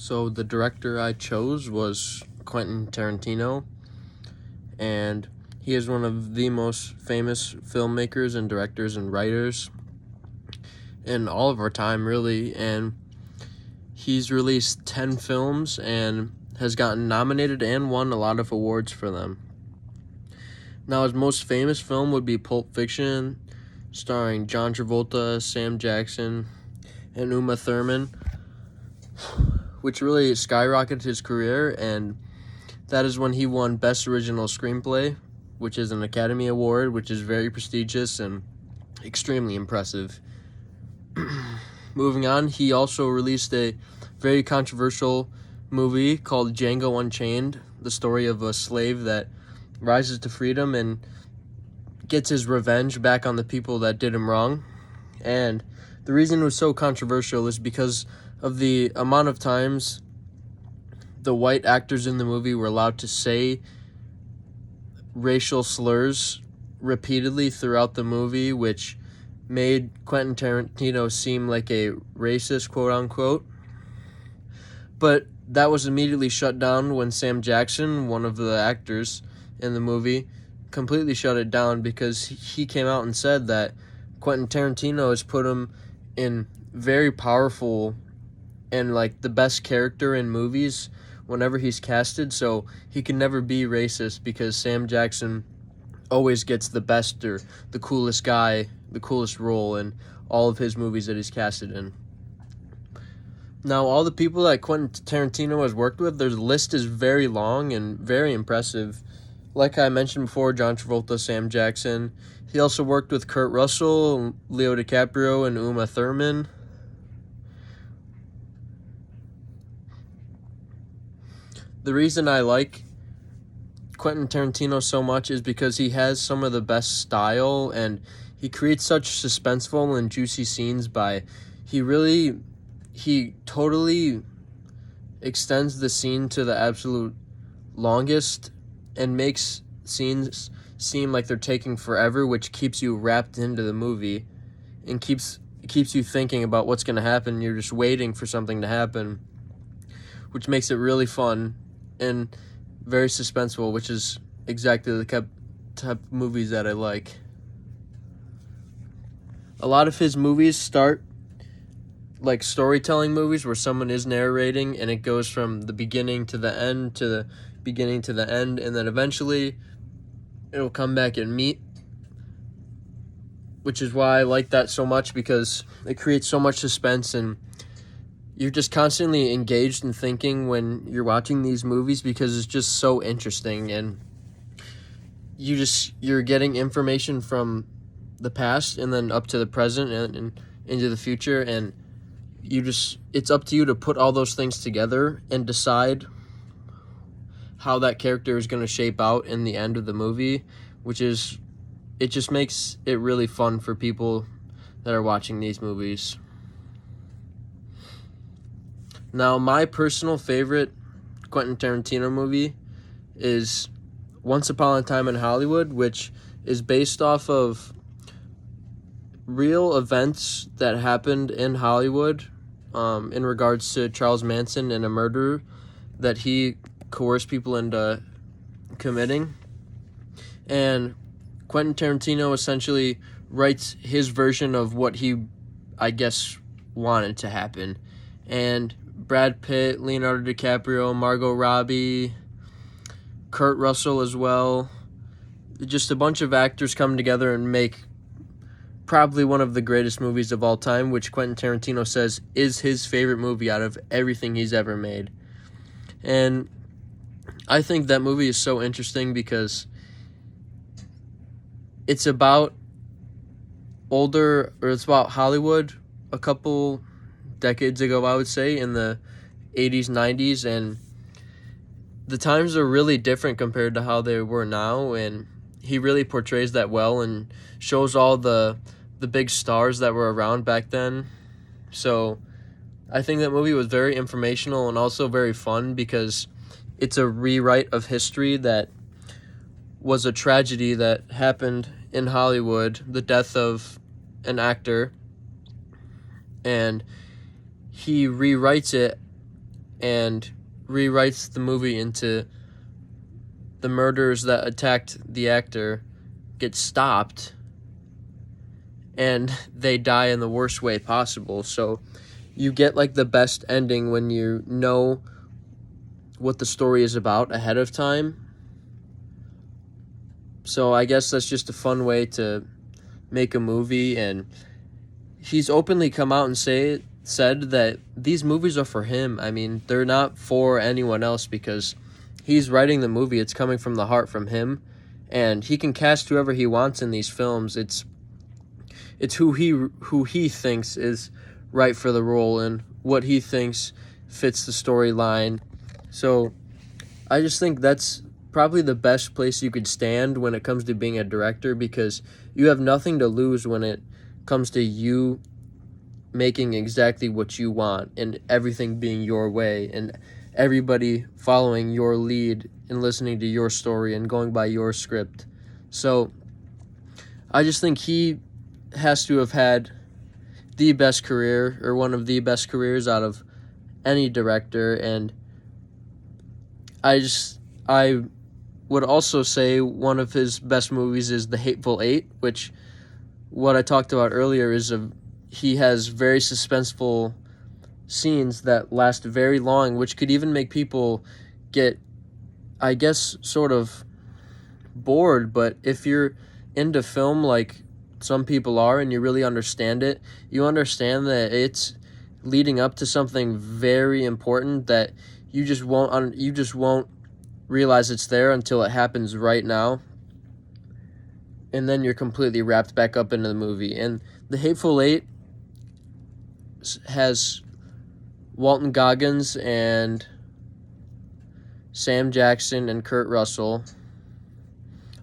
So the director I chose was Quentin Tarantino, and he is one of the most famous filmmakers and directors and writers in all of our time, really. And he's released 10 films and has gotten nominated and won a lot of awards for them. Now, his most famous film would be Pulp Fiction, starring John Travolta, Sam Jackson, and Uma Thurman, which really skyrocketed his career, and that is when he won Best Original Screenplay, which is an Academy Award, which is very prestigious and extremely impressive. Moving on, he also released a very controversial movie called Django Unchained, the story of a slave that rises to freedom and gets his revenge back on the people that did him wrong. And the reason it was so controversial is because of the amount of times the white actors in the movie were allowed to say racial slurs repeatedly throughout the movie, which made Quentin Tarantino seem like a racist, quote-unquote. But that was immediately shut down when Sam Jackson, one of the actors in the movie, completely shut it down because he came out and said that Quentin Tarantino has put him in very powerful and like the best character in movies whenever he's casted, so he can never be racist because Sam Jackson always gets the best or the coolest guy, the coolest role in all of his movies that he's casted in. Now, all the people that Quentin Tarantino has worked with, their list is very long and very impressive. Like I mentioned before, John Travolta, Sam Jackson. He also worked with Kurt Russell, Leo DiCaprio, and Uma Thurman. The reason I like Quentin Tarantino so much is because he has some of the best style, and he creates such suspenseful and juicy scenes he totally extends the scene to the absolute longest and makes scenes seem like they're taking forever, which keeps you wrapped into the movie and keeps you thinking about what's going to happen. You're just waiting for something to happen, which makes it really fun and very suspenseful, which is exactly the type of movies that I like. A lot of his movies start like storytelling movies where someone is narrating and it goes from the beginning to the end to the beginning to the end, and then eventually it'll come back and meet, which is why I like that so much, because it creates so much suspense and you're just constantly engaged in thinking when you're watching these movies because it's just so interesting, and you're getting information from the past and then up to the present and into the future, and it's up to you to put all those things together and decide how that character is going to shape out in the end of the movie, it just makes it really fun for people that are watching these movies. Now, my personal favorite Quentin Tarantino movie is Once Upon a Time in Hollywood, which is based off of real events that happened in Hollywood in regards to Charles Manson and a murder that he coerced people into committing. And Quentin Tarantino essentially writes his version of what he, I guess, wanted to happen. And Brad Pitt, Leonardo DiCaprio, Margot Robbie, Kurt Russell as well. Just a bunch of actors come together and make probably one of the greatest movies of all time, which Quentin Tarantino says is his favorite movie out of everything he's ever made. And I think that movie is so interesting because it's about Hollywood a couple decades ago, I would say, in the 80s, 90s, and the times are really different compared to how they were now, and he really portrays that well and shows all the big stars that were around back then. So I think that movie was very informational and also very fun because it's a rewrite of history that was a tragedy that happened in Hollywood, the death of an actor, and he rewrites it and rewrites the movie into the murderers that attacked the actor get stopped and they die in the worst way possible. So you get like the best ending when you know what the story is about ahead of time. So I guess that's just a fun way to make a movie, and he's openly come out and said that these movies are for him. I mean, they're not for anyone else because he's writing the movie. It's coming from the heart from him, and he can cast whoever he wants in these films. It's who he thinks is right for the role and what he thinks fits the storyline. So I just think that's probably the best place you could stand when it comes to being a director, because you have nothing to lose when it comes to you making exactly what you want and everything being your way and everybody following your lead and listening to your story and going by your script. So I just think he has to have had the best career, or one of the best careers out of any director. And I would also say one of his best movies is The Hateful Eight, which, what I talked about earlier, is he has very suspenseful scenes that last very long, which could even make people get, I guess, sort of bored. But if you're into film like some people are and you really understand it, you understand that it's leading up to something very important that you just won't realize it's there until it happens right now, and then you're completely wrapped back up into the movie. And The Hateful Eight has Walton Goggins and Sam Jackson and Kurt Russell,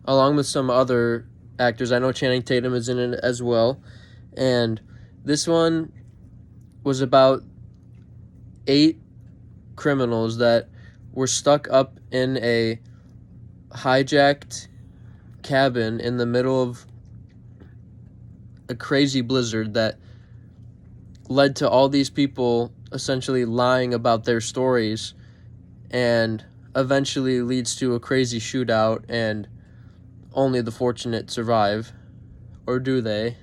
along with some other actors. I know Channing Tatum is in it as well. And this one was about 8 criminals that were stuck up in a hijacked cabin in the middle of a crazy blizzard that led to all these people essentially lying about their stories, and eventually leads to a crazy shootout, and only the fortunate survive. Or do they?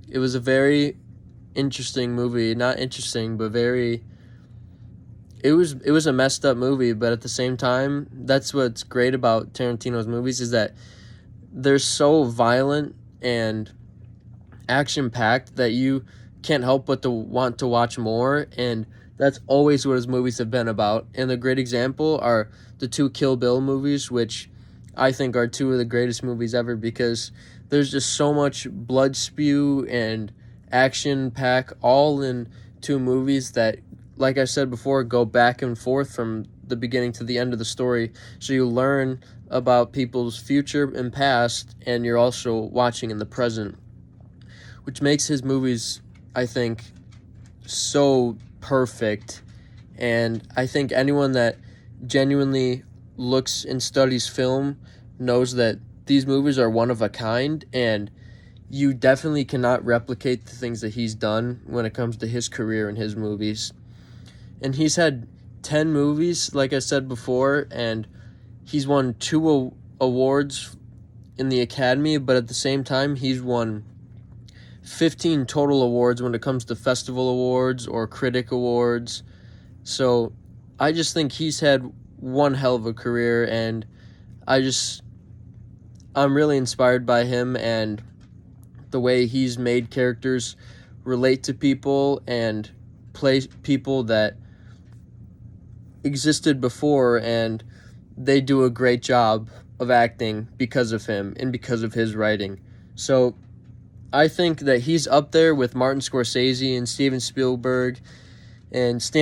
It was a very interesting movie. Not interesting, but very... It was a messed up movie, but at the same time, that's what's great about Tarantino's movies, is that they're so violent and action-packed that you can't help but to want to watch more, and that's always what his movies have been about. And a great example are the 2 Kill Bill movies, which I think are 2 of the greatest movies ever, because there's just so much blood spew and action pack all in 2 movies that, like I said before, go back and forth from the beginning to the end of the story. So you learn about people's future and past, and you're also watching in the present, which makes his movies, I think, so perfect. And I think anyone that genuinely looks and studies film knows that these movies are one of a kind, and you definitely cannot replicate the things that he's done when it comes to his career and his movies. And he's had 10 movies, like I said before, and he's won 2 awards in the Academy, but at the same time, he's won 15 total awards when it comes to festival awards or critic awards. So I just think he's had one hell of a career, and I'm really inspired by him and the way he's made characters relate to people and play people that existed before, and they do a great job of acting because of him and because of his writing. So I think that he's up there with Martin Scorsese and Steven Spielberg and Stanley